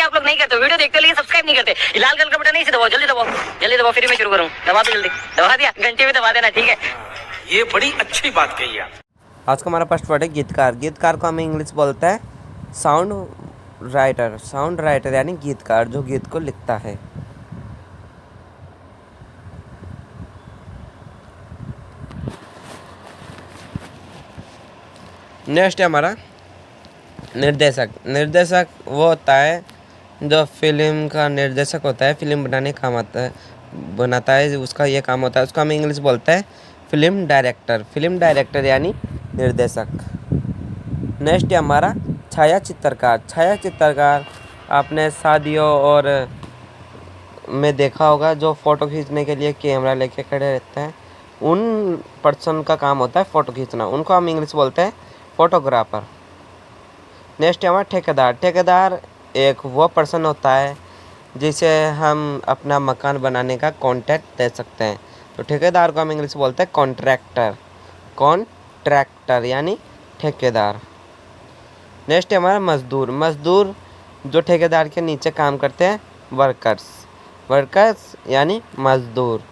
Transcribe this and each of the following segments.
क्या आप लोग नहीं करते? वीडियो देखते हो लेकिन सब्सक्राइब नहीं करते। लाल कलर का बटन नहीं, इसे दबाओ, जल्दी दबाओ, जल्दी दबाओ, फिर मैं शुरू करूँ। दबा दो जल्दी, दबा दिया, घंटे में दबा देना, ठीक है। ये बड़ी अच्छी बात कही आप। आज का हमारा फर्स्ट वर्ड है गीतकार। गीतकार को हम इंग्लिश बोलते हैं साउंड राइटर। साउंड राइटर यानी गीतकार, जो गीत को लिखता है। नेक्स्ट है हमारा निर्देशक। निर्देशक वो होता है जो फिल्म का निर्देशक होता है, फिल्म बनाने का काम आता है, बनाता है, उसका ये काम होता है। उसको हम इंग्लिश बोलते हैं फिल्म डायरेक्टर। फिल्म डायरेक्टर यानी निर्देशक। नेक्स्ट है हमारा छाया चित्रकार। छाया चित्रकार आपने शादियों और में देखा होगा, जो फ़ोटो खींचने के लिए कैमरा लेके खड़े रहते हैं, उन पर्सन का काम होता है फ़ोटो खींचना। उनको हम इंग्लिश बोलते हैं फोटोग्राफर। नेक्स्ट है हमारा ठेकेदार। ठेकेदार एक वो पर्सन होता है जिसे हम अपना मकान बनाने का कॉन्ट्रैक्ट दे सकते हैं। तो ठेकेदार को हम इंग्लिश बोलते हैं कॉन्ट्रैक्टर। कॉन्ट्रैक्टर यानी ठेकेदार। नेक्स्ट है हमारा मजदूर। मजदूर जो ठेकेदार के नीचे काम करते हैं, वर्कर्स। वर्कर्स यानी मजदूर।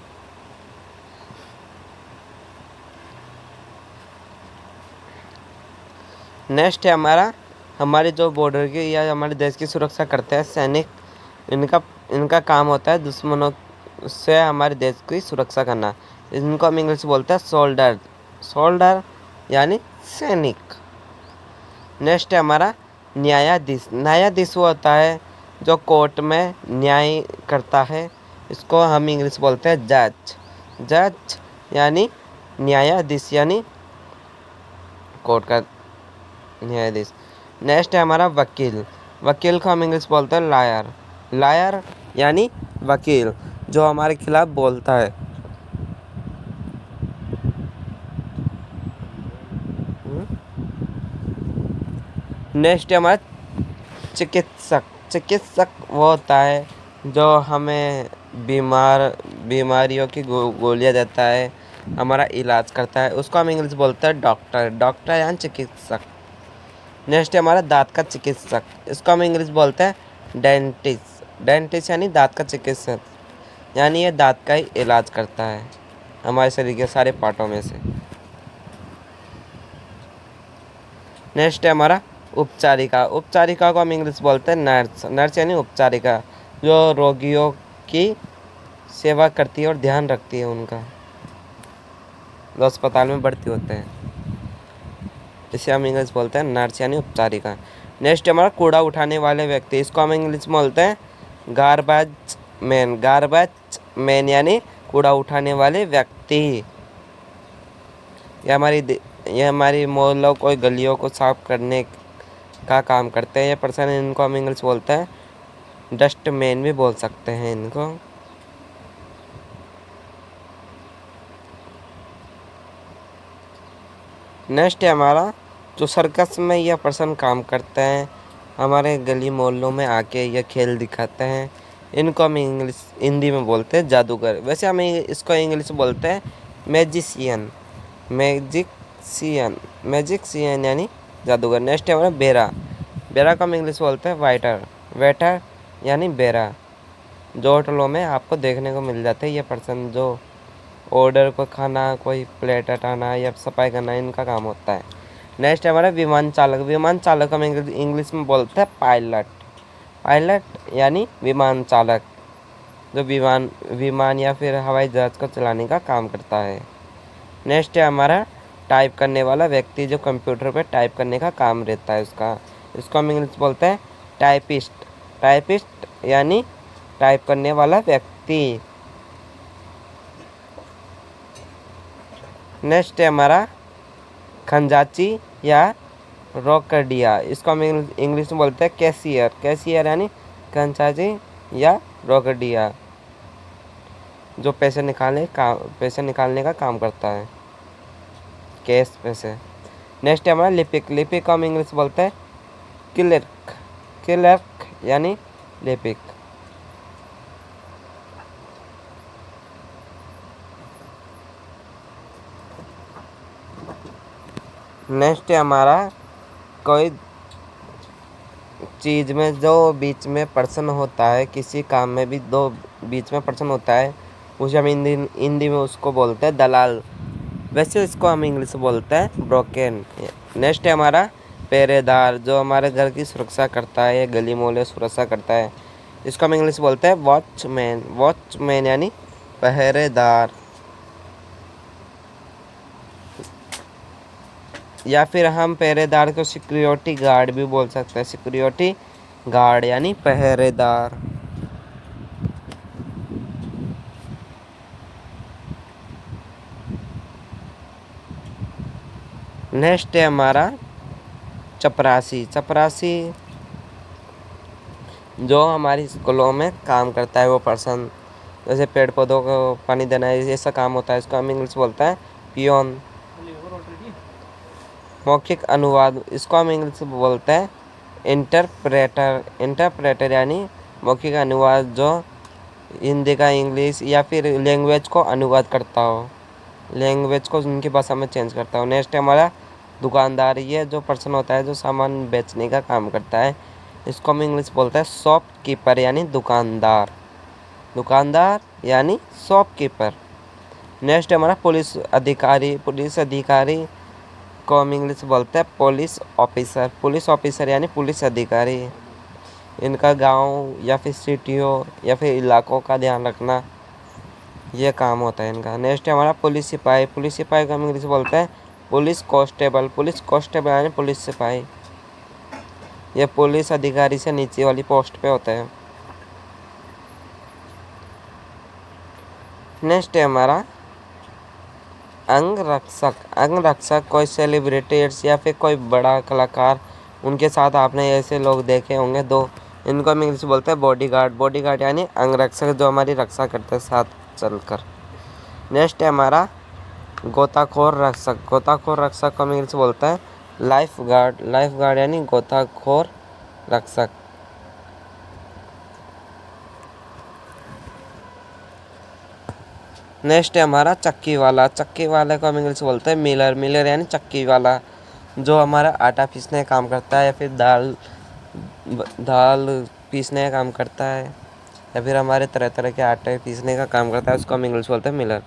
नेक्स्ट है हमारा हमारे जो बॉर्डर की या हमारे देश की सुरक्षा करते हैं सैनिक। इनका काम होता है दुश्मनों से हमारे देश की सुरक्षा करना। इनको हम इंग्लिश बोलते हैं सोल्डर। सोल्डर यानी सैनिक। नेक्स्ट है हमारा न्यायाधीश। न्यायाधीश वो होता है जो कोर्ट में न्याय करता है। इसको हम इंग्लिश बोलते हैं जज। जज यानी न्यायाधीश यानी कोर्ट का न्यायाधीश। नेक्स्ट है हमारा वकील। वकील को हम इंग्लिश बोलते हैं लायर। लायर यानी वकील, जो हमारे खिलाफ बोलता है। नेक्स्ट है हमारा चिकित्सक। चिकित्सक वो होता है जो हमें बीमारियों की गोलियां देता है, हमारा इलाज करता है। उसको हम इंग्लिश बोलते हैं डॉक्टर। डॉक्टर यानी चिकित्सक। नेक्स्ट है हमारा दांत का चिकित्सक। इसको हम इंग्लिश बोलते हैं डेंटिस्ट। डेंटिस्ट यानी दांत का चिकित्सक, यानी ये दांत का ही इलाज करता है हमारे शरीर के सारे पार्टों में से। नेक्स्ट है हमारा उपचारिका। उपचारिका को हम इंग्लिश बोलते हैं नर्स। नर्स यानी उपचारिका, जो रोगियों की सेवा करती है और ध्यान रखती है उनका, जो अस्पताल में भर्ती होते हैं। इसे हम इंग्लिश बोलते हैं नर्स यानी उपचारिका। नेक्स्ट हमारा कूड़ा उठाने वाले व्यक्ति। इसको हम इंग्लिश में बोलते हैं गार्बेज मैन। गार्बेज मैन यानी कूड़ा उठाने वाले व्यक्ति। ये हमारी मोहल्लों को, गलियों को साफ करने का काम करते हैं ये पर्सन। इनको हम इंग्लिश बोलते हैं डस्टमैन भी बोल सकते हैं इनको। नेक्स्ट है हमारा जो सर्कस में यह पर्सन काम करते हैं, हमारे गली मोहल्लों में आके यह खेल दिखाते हैं। इनको हम इंग्लिश हिंदी में बोलते हैं जादूगर। वैसे हम इसको इंग्लिश में बोलते हैं मैजिशियन। मैजिशियन। मैजिशियन यानी जादूगर। नेक्स्ट है हमारा बेरा। बेरा को हम इंग्लिश बोलते हैं वाइटर। वेटर यानी बेरा, जो होटलों में आपको देखने को मिल जाते हैं। ये पर्सन जो ऑर्डर को खाना, कोई प्लेट हटाना या सफाई करना, इनका काम होता है। नेक्स्ट है हमारा विमान चालक। विमान चालक हम इंग्लिश में बोलते हैं पायलट। पायलट यानी विमान चालक, जो विमान या फिर हवाई जहाज को चलाने का काम करता है। नेक्स्ट है हमारा टाइप करने वाला व्यक्ति, जो कंप्यूटर पर टाइप करने का काम रहता है उसका। इसको हम इंग्लिश बोलते हैं टाइपिस्ट। टाइपिस्ट यानी टाइप करने वाला व्यक्ति। नेक्स्ट है हमारा खंजाची या रोकड़िया। इसको हम इंग्लिश में बोलते हैं कैशियर। कैशियर यानी खंजाची या रोकड़िया, जो पैसे निकालने का काम करता है, कैश पैसे। नेक्स्ट है हमारा लिपिक। लिपिक को हम इंग्लिश बोलते हैं क्लर्क। क्लर्क यानी लिपिक। नेक्स्ट है हमारा कोई चीज़ में जो बीच में पर्सन होता है, किसी काम में भी दो बीच में पर्सन होता है, उसे हम हिंदी में उसको बोलते हैं दलाल। वैसे इसको हम इंग्लिश में बोलते हैं ब्रोकन। नेक्स्ट है हमारा पहरेदार, जो हमारे घर की सुरक्षा करता है, गली मोहल्ले सुरक्षा करता है, इसको हम इंग्लिश में बोलते हैं वॉचमैन। वॉचमैन यानी पहरेदार। या फिर हम पहरेदार को सिक्योरिटी गार्ड भी बोल सकते हैं। सिक्योरिटी गार्ड यानी पहरेदार। नेक्स्ट है हमारा चपरासी। चपरासी जो हमारी स्कूलों में काम करता है वो पर्सन, जैसे पेड़ पौधों को पानी देना है, ऐसा काम होता है, इसको हम इंग्लिश बोलते हैं पियोन। मौखिक अनुवाद, इसको हम इंग्लिश में बोलते हैं इंटरप्रेटर। इंटरप्रेटर यानी मौखिक अनुवाद, जो हिंदी का इंग्लिश या फिर लैंग्वेज को अनुवाद करता हो, लैंग्वेज को उनकी भाषा में चेंज करता हो। नेक्स्ट है हमारा दुकानदार। ये जो पर्सन होता है जो सामान बेचने का काम करता है, इसको हम इंग्लिश बोलते हैं शॉपकीपर यानी दुकानदार। दुकानदार यानी शॉपकीपर। नेक्स्ट है हमारा पुलिस अधिकारी। पुलिस अधिकारी को हम इंग्लिश बोलते हैं पुलिस ऑफिसर। पुलिस ऑफिसर यानी पुलिस अधिकारी। इनका गांव या फिर सिटियों या फिर इलाकों का ध्यान रखना, ये काम होता है इनका। नेक्स्ट है हमारा पुलिस सिपाही। पुलिस सिपाही को हम इंग्लिश बोलते हैं पुलिस कांस्टेबल। पुलिस कांस्टेबल यानी पुलिस सिपाही। ये पुलिस अधिकारी से नीचे वाली पोस्ट पे होते हैं। नेक्स्ट है हमारा अंगरक्षक। अंगरक्षक कोई सेलिब्रिटीज या फिर कोई बड़ा कलाकार, उनके साथ आपने ऐसे लोग देखे होंगे दो, इनको हम इंग्लिश बोलते हैं बॉडीगार्ड। बॉडीगार्ड यानी अंगरक्षक जो हमारी रक्षा करते हैं साथ चलकर। नेक्स्ट है हमारा गोताखोर रक्षक। गोताखोर रक्षक को हम इंग्लिश बोलते हैं लाइफ गार्ड। लाइफ गार्ड यानी गोताखोर रक्षक। नेक्स्ट है हमारा चक्की वाला। चक्की वाले को हम इंग्लिश बोलते हैं मिलर। मिलर यानी चक्की वाला, जो हमारा आटा पीसने का काम करता है या फिर दाल पीसने का काम करता है या फिर हमारे तरह तरह के आटे पीसने का काम करता है, उसको हम इंग्लिश बोलते हैं मिलर।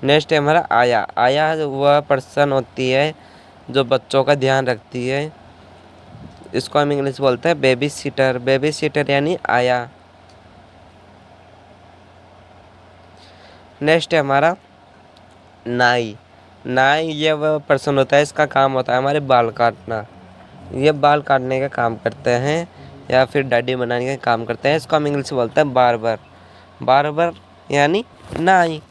नेक्स्ट है हमारा आया। आया वह पर्सन होती है जो बच्चों का ध्यान रखती है, इसको हम इंग्लिश बोलते हैं बेबी सीटर। बेबी सीटर यानी आया। नेक्स्ट है हमारा नाई। नाई ये वह पर्सन होता है, इसका काम होता है हमारे बाल काटना। ये बाल काटने का काम करते हैं या फिर दाढ़ी बनाने का काम करते हैं, इसको हम इंग्लिश में बोलते हैं बार्बर। बार्बर यानी नाई।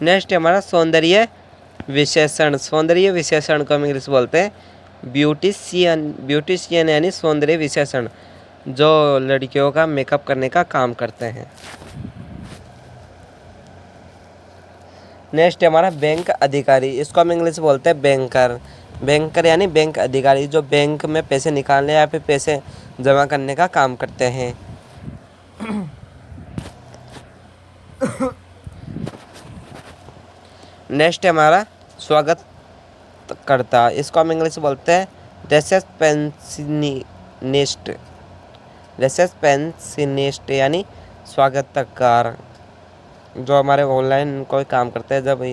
नेक्स्ट है हमारा सौंदर्य विशेषण। सौंदर्य विशेषण को हम इंग्लिश बोलते हैं ब्यूटिशियन। ब्यूटिशियन यानी सौंदर्य विशेषण, जो लड़कियों का मेकअप करने का काम करते हैं। नेक्स्ट है हमारा बैंक अधिकारी। इसको हम इंग्लिश में बोलते हैं बैंकर। बैंकर यानी बैंक अधिकारी, जो बैंक में पैसे निकालने या फिर पैसे जमा करने का काम करते हैं। नेक्स्ट है हमारा स्वागत करता। इसको हम इंग्लिश में बोलते हैं रिसेप्शनिस्ट। रिसेप्शनिस्ट यानी स्वागतकार, जो हमारे ऑनलाइन कोई काम करते हैं, जब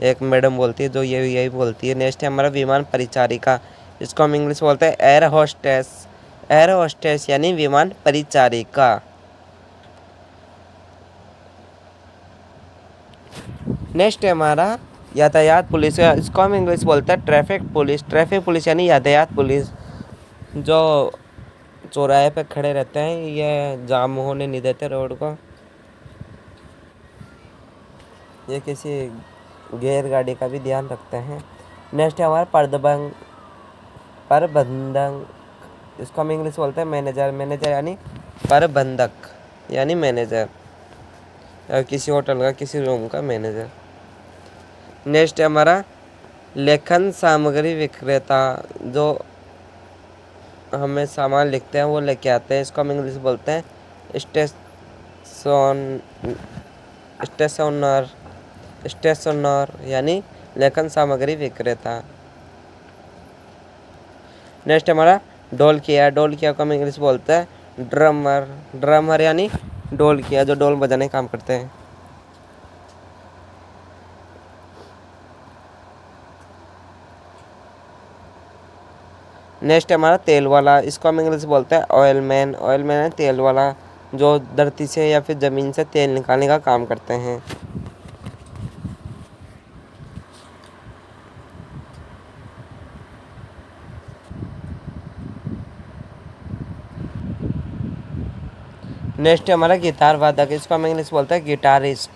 एक मैडम बोलती है जो यही बोलती है। नेक्स्ट है हमारा विमान परिचारिका। इसको हम इंग्लिश बोलते हैं एयर होस्टेस। एयर होस्टेस यानी विमान परिचारिका। नेक्स्ट है हमारा यातायात पुलिस। इसको हम इंग्लिश बोलते हैं ट्रैफिक पुलिस। ट्रैफिक पुलिस यानी यातायात पुलिस, जो चौराहे पे खड़े रहते हैं, ये जाम होने नहीं देते रोड को। ये किसी गैर गाड़ी का भी ध्यान रखते हैं। नेक्स्ट है हमारा प्रबंधक। इसको हम इंग्लिश बोलते हैं मैनेजर। मैनेजर यानी प्रबंधक यानी मैनेजर, या किसी होटल का किसी रूम का मैनेजर। नेक्स्ट है हमारा लेखन सामग्री विक्रेता, जो हमें सामान लिखते हैं वो लेके आते हैं, इसको हम इंग्लिश बोलते हैं स्टेशनर यानी लेखन सामग्री विक्रेता। नेक्स्ट हमारा ढोलकिया, ढोलकिया को हम इंग्लिश बोलते हैं ड्रमर, ड्रमर यानी ढोलकिया जो ढोल बजाने का काम करते हैं। नेक्स्ट हमारा तेल वाला, इसको हम इंग्लिश बोलते हैं ऑयल मैन, ऑयल मैन है तेल वाला जो धरती से या फिर ज़मीन से तेल निकालने का काम करते हैं। नेक्स्ट हमारा गिटार वादक, इसको हम इंग्लिश बोलते हैं गिटारिस्ट,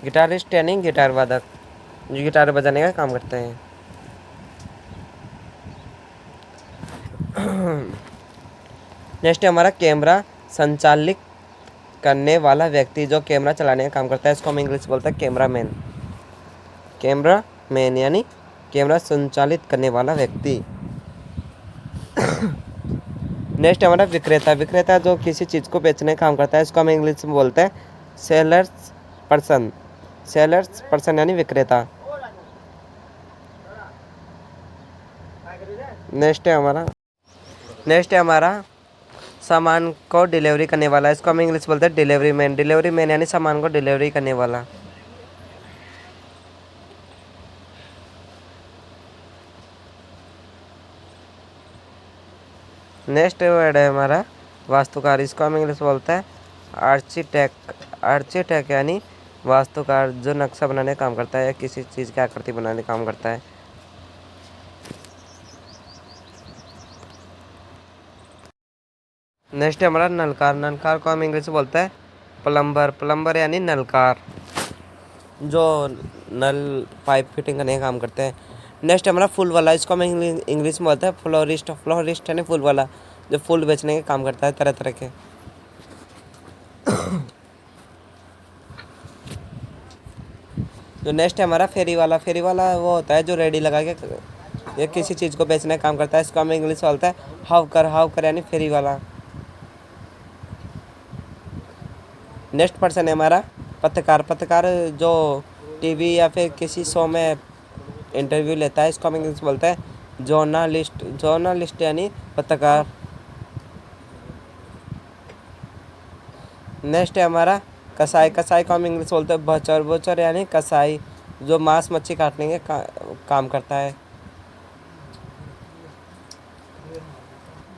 गिटारिस्ट यानी गिटार वादक जो गिटार बजाने का काम करते हैं। नेक्स्ट हमारा कैमरा संचालित करने वाला व्यक्ति जो कैमरा चलाने का काम करता है, इसको हम इंग्लिश बोलते हैं कैमरा मैन, कैमरा मैन यानी कैमरा संचालित करने वाला व्यक्ति। नेक्स्ट हमारा विक्रेता, विक्रेता जो किसी चीज़ को बेचने का काम करता है, इसको हम इंग्लिश में बोलते हैं सेलर्स पर्सन, सेलर्स पर्सन यानी विक्रेता। नेक्स्ट है हमारा सामान को डिलीवरी करने वाला, इसको हम इंग्लिश बोलते हैं डिलीवरी मैन, डिलीवरी मैन यानी सामान को डिलीवरी करने वाला। नेक्स्ट वर्ड है हमारा वास्तुकार, इसको हम इंग्लिश बोलते हैं आर्किटेक्ट, आर्किटेक्ट यानी वास्तुकार जो नक्शा बनाने का काम करता है या किसी चीज़ की आकृति बनाने का काम करता है। नेक्स्ट है हमारा नलकार, नलकार को हम इंग्लिश में बोलते हैं प्लम्बर, प्लम्बर यानी नलकार जो नल पाइप फिटिंग करने का काम करते हैं। नेक्स्ट हमारा फूल वाला, इसको हम इंग्लिश में बोलते हैं फ्लोरिस्ट, फ्लोरिस्ट यानी फूल वाला जो फूल बेचने का काम करता है तरह तरह के। जो नेक्स्ट है हमारा फेरी वाला, फेरी वाला वो होता है जो रेडी लगा के या किसी चीज़ को बेचने का काम करता है, इसको हम इंग्लिश में बोलते हैं हाउकर, हाउकर यानी फेरी वाला। नेक्स्ट पर्सन है हमारा पत्रकार, पत्रकार जो टीवी या फिर किसी शो में इंटरव्यू लेता है, इसको हम इंग्लिश बोलते हैं जर्नलिस्ट, जर्नलिस्ट यानी पत्रकार। नेक्स्ट है हमारा कसाई, कसाई को हम इंग्लिश बोलते हैं बचर, बचर यानी कसाई जो मांस मच्छी काटने के काम करता है।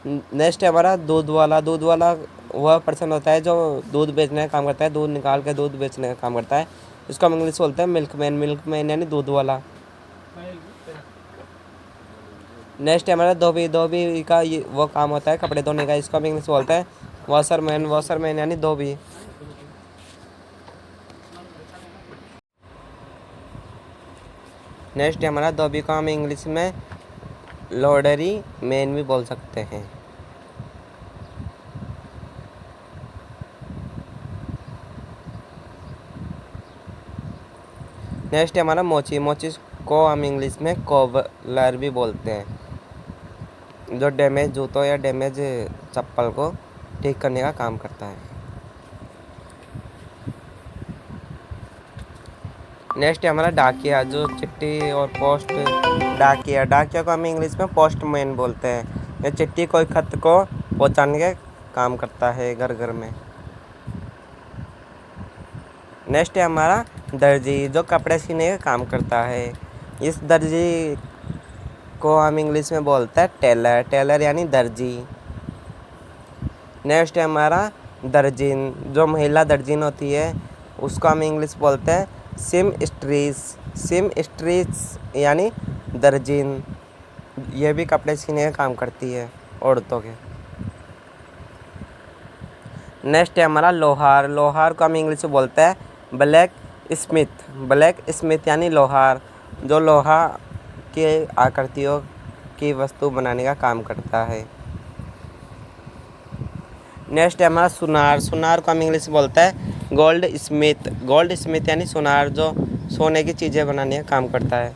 नेक्स्ट है हमारा दूध वाला, दूध वाला वह पर्सन होता है जो दूध बेचने का काम करता है, दूध निकाल के दूध बेचने का काम करता है, इसको हम इंग्लिश बोलते हैं मिल्कमैन, मिल्कमैन यानी दूध वाला। नेक्स्ट है हमारा धोबी, धोबी का वो काम होता है कपड़े धोने का, इसको हम इंग्लिश बोलते हैं वॉशरमैन, वॉशरमैन यानी धोबी। नेक्स्ट है हमारा धोबी को हम इंग्लिश में लॉन्ड्री मैन भी बोल सकते हैं। नेक्स्ट है हमारा मोची, मोची को हम इंग्लिश में कोबलर भी बोलते हैं जो डैमेज जूतों या डैमेज चप्पल को ठीक करने का काम करता है। नेक्स्ट है हमारा डाकिया जो चिट्ठी और पोस्ट, डाकिया, डाकिया को हम इंग्लिश में पोस्टमैन बोलते हैं, ये चिट्ठी कोई खत को पहुंचाने का काम करता है घर घर में। नेक्स्ट है हमारा दर्जी जो कपड़े सीने का काम करता है, इस दर्जी को हम इंग्लिश में बोलते हैं टेलर, टेलर यानी दर्जी। नेक्स्ट है हमारा दर्जिन, जो महिला दर्जिन होती है उसको हम इंग्लिश बोलते हैं सिमस्ट्रीस, सिमस्ट्रीस यानी दर्जिन, ये भी कपड़े सीने का काम करती है औरतों के। नेक्स्ट है हमारा लोहार, लोहार को हम इंग्लिश में बोलते हैं ब्लैक स्मिथ, ब्लैक स्मिथ यानी लोहार जो लोहा के आकृतियों की वस्तु बनाने का काम करता है। नेक्स्ट है हमारा सुनार, सुनार को हम इंग्लिश में बोलते हैं गोल्ड स्मिथ, गोल्ड स्मिथ यानी सुनार जो सोने की चीज़ें बनाने का काम करता है,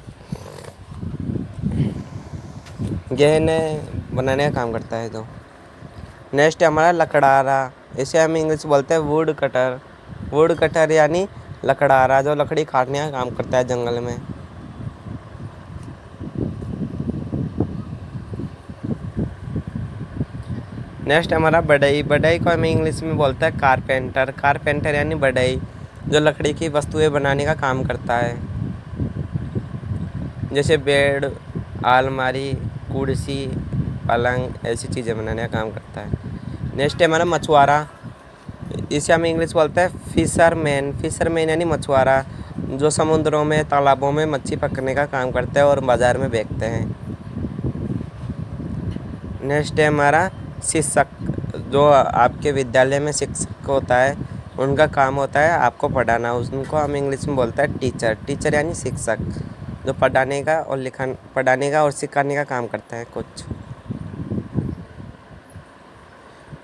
गहने बनाने का काम करता है जो। नेक्स्ट है हमारा लकड़ारा, इसे हम इंग्लिश में बोलते हैं वुड कटर, वुड कटर यानी लकड़ारा जो लकड़ी काटने का काम करता है जंगल में। नेक्स्ट हमारा बढ़ई। बढ़ई को हम इंग्लिश में बोलते हैं कारपेंटर। कारपेंटर यानी बढ़ई, जो लकड़ी की वस्तुएं बनाने का काम करता है, जैसे बेड, अलमारी, कुर्सी, पलंग, ऐसी चीज़ें बनाने का काम करता है। नेक्स्ट है हमारा मछुआरा। इसे हम इंग्लिश बोलते हैं फिशरमैन। फिशरमैन यानी मछुआरा, जो समुद्रों में, तालाबों में मच्छी पकड़ने का काम करते हैं और बाज़ार में बेचते हैं। नेक्स्ट है हमारा शिक्षक। जो आपके विद्यालय में शिक्षक होता है, उनका काम होता है आपको पढ़ाना, उनको हम इंग्लिश में बोलते हैं टीचर। टीचर यानी शिक्षक, जो पढ़ाने का और सिखाने का काम करता है कुछ।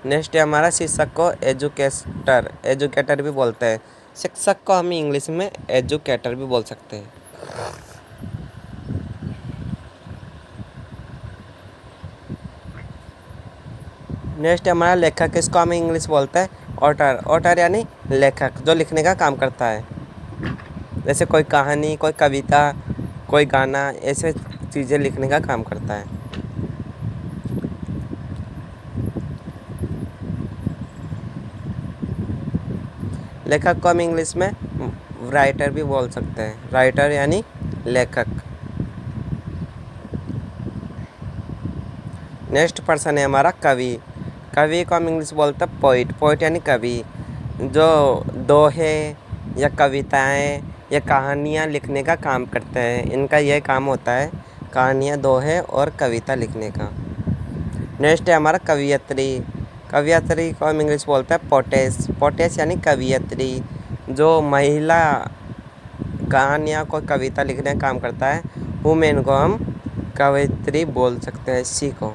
नेक्स्ट है हमारा शिक्षक को एजुकेटर। एजुकेटर भी बोलते हैं। शिक्षक को हम इंग्लिश में एजुकेटर भी बोल सकते हैं। नेक्स्ट हमारा लेखक। इसको हम इंग्लिश बोलते हैं ऑटर। ऑटर यानी लेखक, जो लिखने का काम करता है, जैसे कोई कहानी, कोई कविता, कोई गाना, ऐसे चीज़ें लिखने का काम करता है। लेखक को हम इंग्लिश में राइटर भी बोल सकते हैं। राइटर यानी लेखक। नेक्स्ट पर्सन है हमारा कवि। कवि को हम इंग्लिश बोलते हैं पोइट। पोइट यानी कवि, जो दोहे या कविताएं या कहानियाँ लिखने का काम करते हैं। इनका यह काम होता है कहानियाँ, दोहे और कविता लिखने का। नेक्स्ट है हमारा कवियत्री। कवियत्री को हम इंग्लिश बोलते हैं पोटेस। पोटेस यानी कवियत्री, जो महिला कहानियाँ को कविता लिखने का काम करता है, वुमेन को हम कवियत्री बोल सकते हैं, इसी को।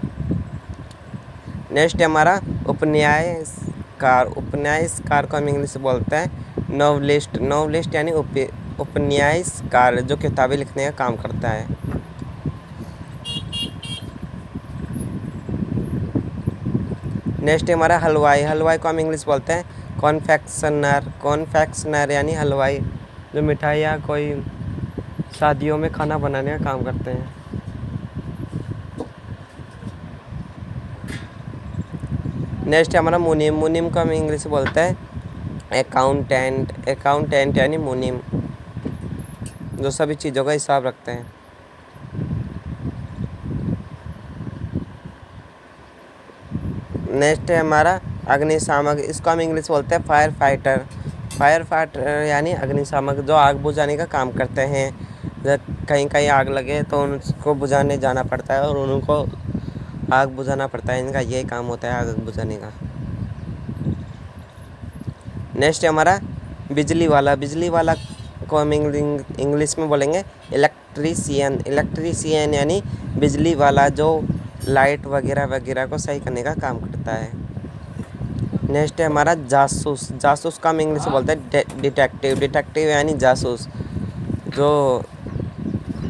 नेक्स्ट है हमारा उपन्यासकार। उपन्यासकार को हम इंग्लिश में बोलते हैं नॉवलिस्ट। नॉवलिस्ट यानी उपन्यासकार, जो किताबें लिखने का काम करता है। नेक्स्ट है हमारा हलवाई। हलवाई को हम इंग्लिश बोलते हैं कॉन्फेक्शनर। कॉन्फेक्शनर यानी हलवाई, जो मिठाइयाँ, कोई शादियों में खाना बनाने का काम करते हैं। नेक्स्ट है हमारा मुनीम। मुनीम को हम इंग्लिश में बोलते हैं अकाउंटेंट। अकाउंटेंट यानी मुनीम, जो सभी चीज़ों का हिसाब रखते हैं। नेक्स्ट है हमारा अग्निशामक। इसको हम इंग्लिश बोलते हैं फायर फाइटर। फायर फाइटर यानी अग्निशामक, जो आग बुझाने का काम करते हैं। जब कहीं कहीं आग लगे तो उनको बुझाने जाना पड़ता है और उनको आग बुझाना पड़ता है। इनका यही काम होता है, आग बुझाने का। नेक्स्ट है हमारा बिजली वाला। बिजली वाला को हम इंग्लिश में बोलेंगे इलेक्ट्रीशियन। इलेक्ट्रीशियन यानी बिजली वाला, जो लाइट वगैरह वगैरह को सही करने का काम करता है। नेक्स्ट है हमारा जासूस। जासूस का हम इंग्लिश में बोलते हैं डिटेक्टिव। डिटेक्टिव यानी जासूस, जो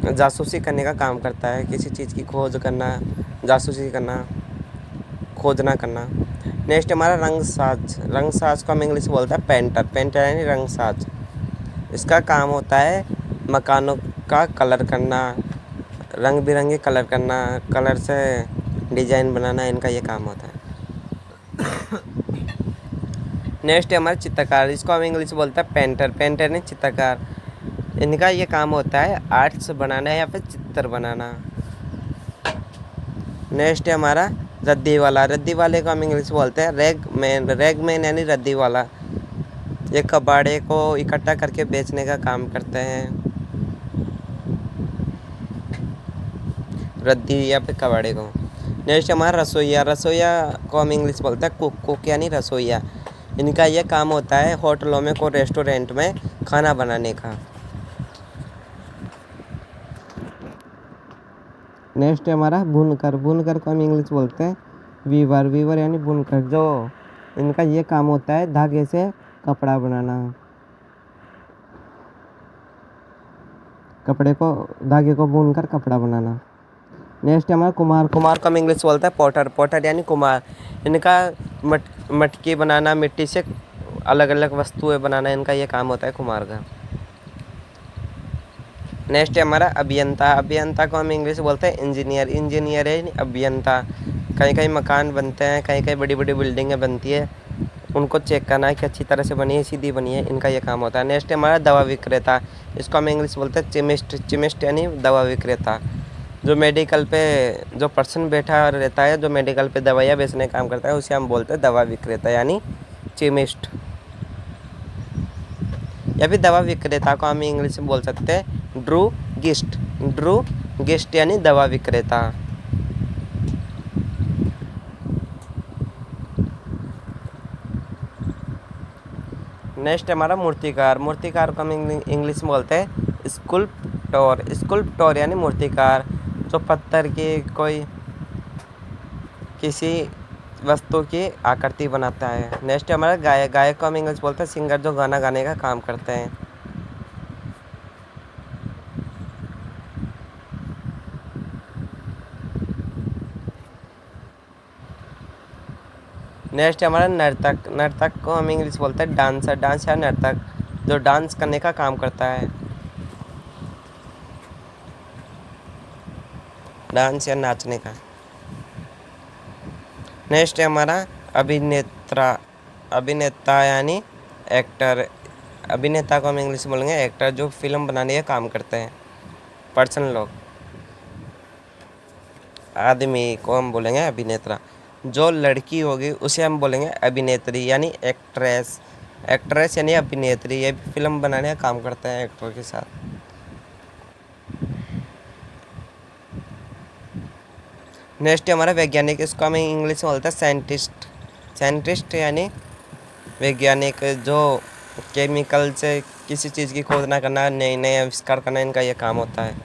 जासूसी करने का काम करता है, किसी चीज़ की खोज करना, जासूसी करना, खोजना करना। नेक्स्ट हमारा रंगसाज। रंगसाज को हम इंग्लिश में बोलते हैं पेंटर। पेंटर यानी रंगसाज। इसका काम होता है मकानों का कलर करना, रंग बिरंगे कलर करना, कलर से डिजाइन बनाना, इनका ये काम होता है। नेक्स्ट है हमारा चित्रकार। इसको हम इंग्लिश में बोलते हैं पेंटर। पेंटर यानी चित्रकार। इनका ये काम होता है आर्ट्स बनाना या फिर चित्र बनाना। नेक्स्ट है हमारा रद्दी वाला। रद्दी वाले को हम इंग्लिश में बोलते हैं रैगमैन। रैगमैन यानी रद्दी वाला, ये कबाड़े को इकट्ठा करके बेचने का काम करते हैं, रद्दी या फिर कबाड़े को। नेक्स्ट हमारा रसोइया। रसोइया को हम इंग्लिश बोलते हैं कुक। कुक यानी रसोइया। इनका यह काम होता है होटलों में, को रेस्टोरेंट में खाना बनाने का। नेक्स्ट है हमारा बुनकर। बुनकर को हम इंग्लिश बोलते हैं वीवर। वीवर यानी बुनकर, जो इनका ये काम होता है धागे से कपड़ा बनाना, कपड़े को, धागे को बुनकर कपड़ा बनाना। नेक्स्ट है हमारा कुम्हार। कुम्हार को हम इंग्लिश बोलते हैं पॉटर। पॉटर यानी कुम्हार। इनका मटकी बनाना, मिट्टी से अलग अलग वस्तुएं बनाना, इनका ये काम होता है कुम्हार का। नेक्स्ट है हमारा अभियंता। अभियंता को हम इंग्लिश में बोलते हैं इंजीनियर। इंजीनियर यानी अभियंता, कहीं कहीं मकान बनते हैं, कहीं कहीं बड़ी बड़ी बिल्डिंगें बनती है, उनको चेक करना है कि अच्छी तरह से बनी है, सीधी बनी है, इनका ये काम होता है। नेक्स्ट है हमारा दवा विक्रेता, इसको हम इंग्लिश बोलते हैं चिमिस्ट। चिमिस्ट यानी दवा विक्रेता। जो मेडिकल पे जो पर्सन बैठा रहता है, जो मेडिकल पे दवाइयाँ बेचने का काम करता है, उसे हम बोलते हैं दवा विक्रेता यानी चिमिस्ट। या फिर दवा विक्रेता को हम इंग्लिश में बोल सकते हैं ड्रूगिस्ट। ड्रूगिस्ट यानी दवा विक्रेता। नेक्स्ट हमारा मूर्तिकार। मूर्तिकार को हम इंग्लिश में बोलते हैं स्कुल्पटोर। स्कुल्पटोर यानी मूर्तिकार, जो पत्थर की कोई किसी वस्तु की आकृति बनाता है। नेक्स्ट हमारा गायक। गायक को हम इंग्लिश बोलते हैं सिंगर, जो गाना गाने का काम करते हैं। नेक्स्ट हमारा नर्तक। नर्तक को हम इंग्लिश बोलते हैं डांसर। डांस या नर्तक, जो डांस करने का काम करता है, डांस या नाचने का। नेक्स्ट है हमारा अभिनेता। अभिनेता यानी एक्टर। अभिनेता को हम इंग्लिश में बोलेंगे एक्टर, जो फिल्म बनाने का काम करते हैं, पर्सन लोग। आदमी को हम बोलेंगे अभिनेता। जो लड़की होगी उसे हम बोलेंगे अभिनेत्री यानी एक्ट्रेस। एक्ट्रेस यानी अभिनेत्री, ये भी फिल्म बनाने का काम करते हैं एक्टर के साथ। नेक्स्ट हमारा वैज्ञानिक। इसको हम इंग्लिश में बोलते हैं साइंटिस्ट। साइंटिस्ट यानी वैज्ञानिक, जो केमिकल से किसी चीज़ की खोजना करना, नए नए आविष्कार करना, इनका यह काम होता है।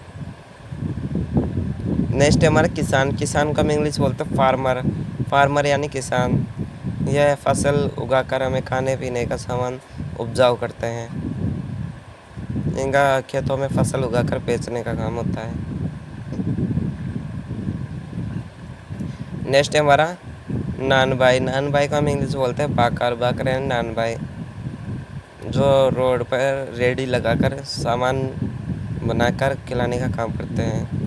नेक्स्ट हमारा किसान। किसान को हम इंग्लिश बोलते हैं फार्मर। फार्मर यानी किसान, यह फसल उगाकर हमें खाने पीने का सामान उपजाऊ करते हैं। इनका खेतों में फसल उगाकर बेचने का काम होता है। नेक्स्ट है हमारा नान भाई। नान भाई को हम इंग्लिश बोलते हैं बाकर। बाकर यानी नान भाई, जो रोड पर रेडी लगाकर सामान बनाकर खिलाने का काम करते हैं।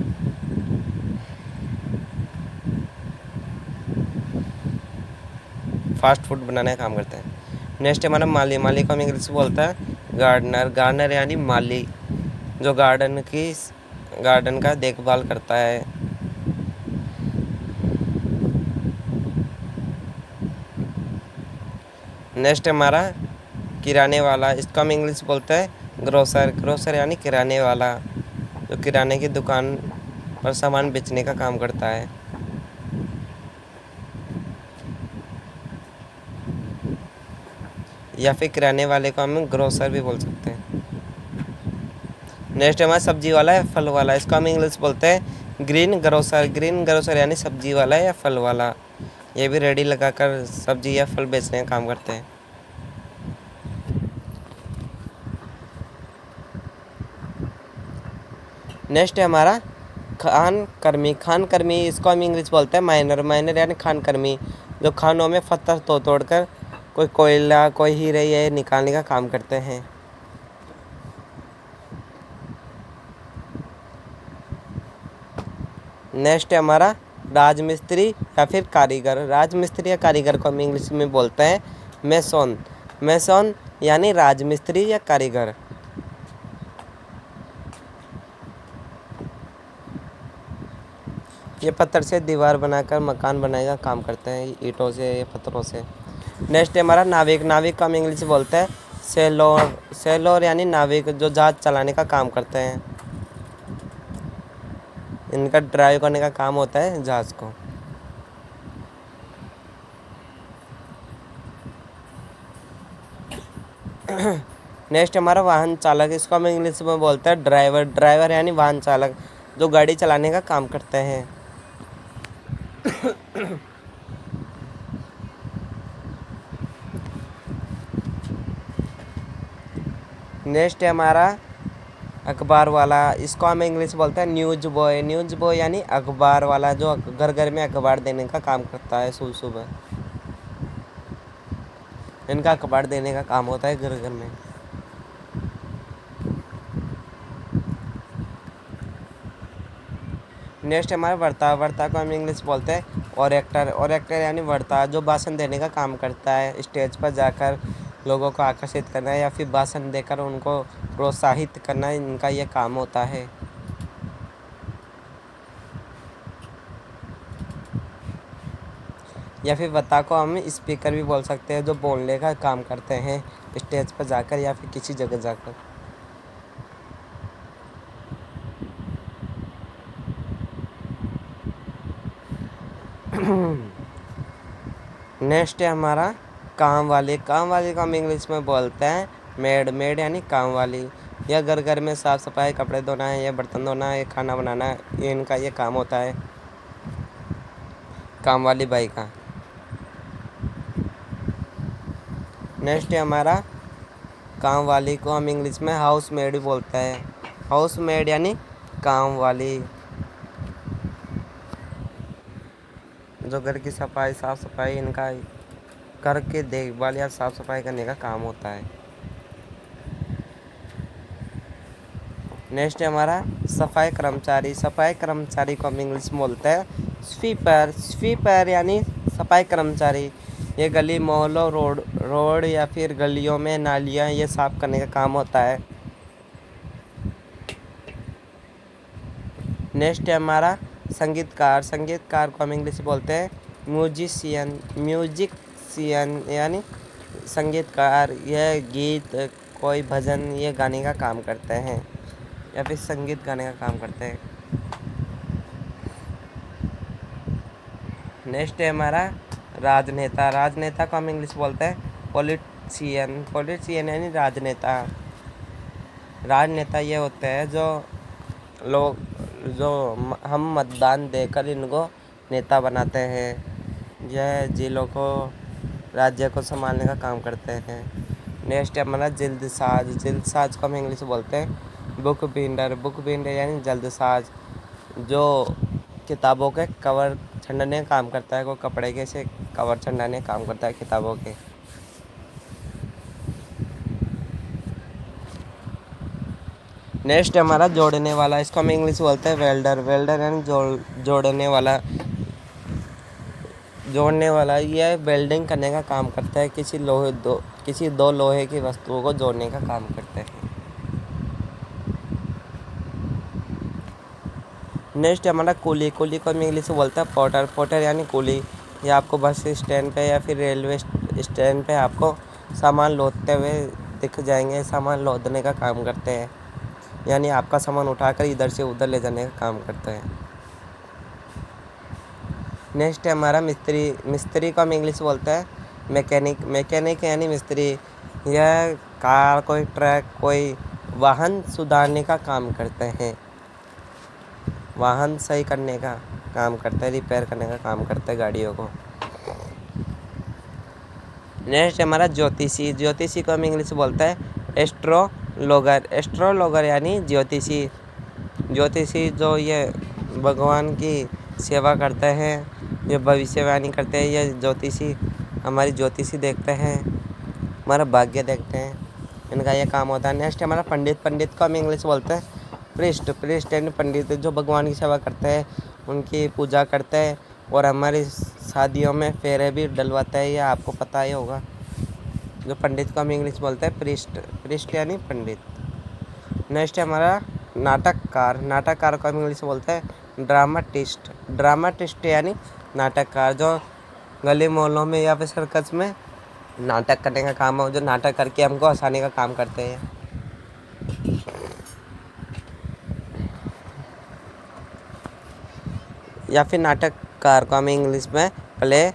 फास्ट फूड बनाने का काम करते हैं। नेक्स्ट हमारा माली। माली को हम इंग्लिश में बोलते हैं गार्डनर। गार्डनर यानी माली, जो गार्डन का देखभाल करता है। नेक्स्ट हमारा किराने वाला। इसको हम इंग्लिश बोलते हैं ग्रोसर। ग्रोसर यानी किराने वाला, जो किराने की दुकान पर सामान बेचने का काम करता है। या फिर किराने वाले को हम ग्रोसर भी बोल सकते हैं। नेक्स्ट हमारा सब्जी वाला है फल वाला। इसको हम इंग्लिश बोलते हैं ग्रीन ग्रोसर। ग्रीन ग्रोसर यानी सब्जी वाला या फल वाला, ये भी रेडी लगाकर सब्जी या फल बेचने का काम करते हैं। नेक्स्ट है हमारा खान कर्मी। खान कर्मी, इसको हम इंग्लिश बोलते हैं माइनर। माइनर यानी खान कर्मी, जो खानों में पत्थर तोड़कर कोई कोयला, कोई हीरे ये निकालने का काम करते हैं। नेक्स्ट है हमारा राजमिस्त्री या फिर कारीगर। राजमिस्त्री या कारीगर को हम इंग्लिश में बोलते हैं मेसोन। मेसोन यानी राजमिस्त्री या कारीगर। ये पत्थर से दीवार बनाकर मकान बनाने का काम करते हैं, ईंटों से या पत्थरों से। नेक्स्ट है हमारा नाविक। नाविक को हम इंग्लिश में बोलते हैं सेलोर। सेलोर यानी नाविक, जो जहाज चलाने का काम करते हैं। इनका ड्राइव करने का काम होता है जहाज को। नेक्स्ट हमारा वाहन चालक। इसको हम इंग्लिश में बोलते हैं ड्राइवर। ड्राइवर यानी वाहन चालक, जो गाड़ी चलाने का काम करते हैं। नेक्स्ट है हमारा अखबार वाला। इसको हम इंग्लिश बोलते हैं न्यूज़ बॉय। न्यूज़ बॉय यानी अखबार वाला, जो घर घर में अखबार देने का काम करता है। सुबह सुबह इनका अखबार देने का काम होता है घर घर में। नेक्स्ट हमारा वर्ता। वर्ता को हम इंग्लिश बोलते हैं ओरेक्टर। ओरेक्टर यानी वर्ता, जो भाषण देने का काम करता है, स्टेज पर जाकर लोगों को आकर्षित करना या फिर भाषण देकर उनको प्रोत्साहित करना, इनका ये काम होता है। या फिर वक्ता को हम स्पीकर भी बोल सकते हैं, जो बोलने का काम करते हैं स्टेज पर जाकर या फिर किसी जगह जाकर। नेक्स्ट है हमारा काम वाली। काम वाली को हम इंग्लिश में बोलते हैं मेड। मेड यानी काम वाली। यह घर में साफ़ सफाई, कपड़े धोना है, या बर्तन धोना है, खाना बनाना है, ये इनका ये काम होता है काम वाली बाई का। नेक्स्ट है हमारा काम वाली को हम इंग्लिश में हाउस मेड भी बोलते हैं। हाउस मेड यानी काम वाली, जो घर की सफाई, साफ़ सफाई, इनका घर के देखभाल या साफ़ सफाई करने का काम होता है। नेक्स्ट है हमारा सफाई कर्मचारी। सफाई कर्मचारी को हम इंग्लिश में बोलते हैं स्वीपर। स्वीपर यानी सफाई कर्मचारी। ये गली मोहल्लों, रोड या फिर गलियों में नालियाँ ये साफ़ करने का काम होता है। नेक्स्ट है हमारा संगीतकार। संगीतकार को हम इंग्लिश में बोलते हैं म्यूजिशियन। म्यूजिशियन यानी संगीतकार। यह गीत, कोई भजन ये गाने का काम करते हैं या फिर संगीत गाने का काम करते हैं। नेक्स्ट है हमारा राजनेता। राजनेता को हम इंग्लिश बोलते हैं पॉलिटिशियन। पॉलिटिशियन यानी राजनेता। राजनेता ये होते हैं जो हम मतदान देकर इनको नेता बनाते हैं। यह जिलों को, राज्य को संभालने का काम करते हैं। नेक्स्ट है हमारा जल्दसाज। जल्दसाज को हम इंग्लिश में बोलते हैं बुक बिंडर। बुक बिंडर यानी जल्दसाज, जो किताबों के कवर छंडने का काम करता है। कोई कपड़े के से कवर छंडाने का काम करता है किताबों के। नेक्स्ट हमारा जोड़ने वाला। इसको हम इंग्लिश बोलते हैं वेल्डर। वेल्डर यानी जोड़ने वाला। जोड़ने वाला यह वेल्डिंग करने का काम करता है, किसी दो लोहे की वस्तुओं को जोड़ने का काम करते हैं। नेक्स्ट हमारा कुली। कुली को हम इंग्लिश में बोलते हैं पोर्टर। पोर्टर यानी कुली। ये आपको बस स्टैंड पे या फिर रेलवे स्टैंड पे आपको सामान लोदते हुए दिख जाएंगे। सामान लोदने का काम करते हैं, यानी आपका सामान उठाकर इधर से उधर ले जाने का काम करते हैं। नेक्स्ट है हमारा मिस्त्री। मिस्त्री को हम इंग्लिश में बोलते हैं मैकेनिक। मैकेनिक यानी मिस्त्री। यह कार, कोई ट्रक, कोई वाहन सुधारने का काम करते हैं। वाहन सही करने का काम करते हैं, रिपेयर करने का काम करते हैं गाड़ियों को। नेक्स्ट हमारा ज्योतिषी। ज्योतिषी को हम इंग्लिश में बोलते हैं एस्ट्रोलॉगर। एस्ट्रोलॉगर यानी ज्योतिषी। ज्योतिषी जो ये भगवान की सेवा करते हैं, ये भविष्यवाणी करते हैं। ये ज्योतिषी हमारी ज्योतिषी देखते हैं, हमारा भाग्य देखते हैं, इनका ये काम होता है। नेक्स्ट हमारा पंडित। पंडित को हम इंग्लिश में बोलते हैं प्रिस्ट। प्रिस्ट यानी पंडित, जो भगवान की सेवा करते हैं, उनकी पूजा करते हैं और हमारी शादियों में फेरे भी डलवाते हैं। ये आपको पता ही होगा। जो पंडित को हम इंग्लिश बोलते हैं प्रिस्ट। प्रिस्ट यानी पंडित। नेक्स्ट है हमारा नाटककार। नाटककार को हम इंग्लिश में बोलते हैं ड्रामाटिस्ट। ड्रामाटिस्ट यानी नाटककार, जो गली मोहल्लों में या फिर सर्कस में नाटक करने का काम हो, जो नाटक करके हमको हंसाने का काम करते हैं। या फिर नाटककार को हम इंग्लिश में प्ले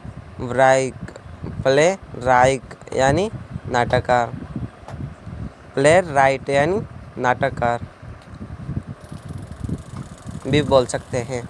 राइक यानी नाटककार। प्ले राइट यानी नाटककार भी बोल सकते हैं।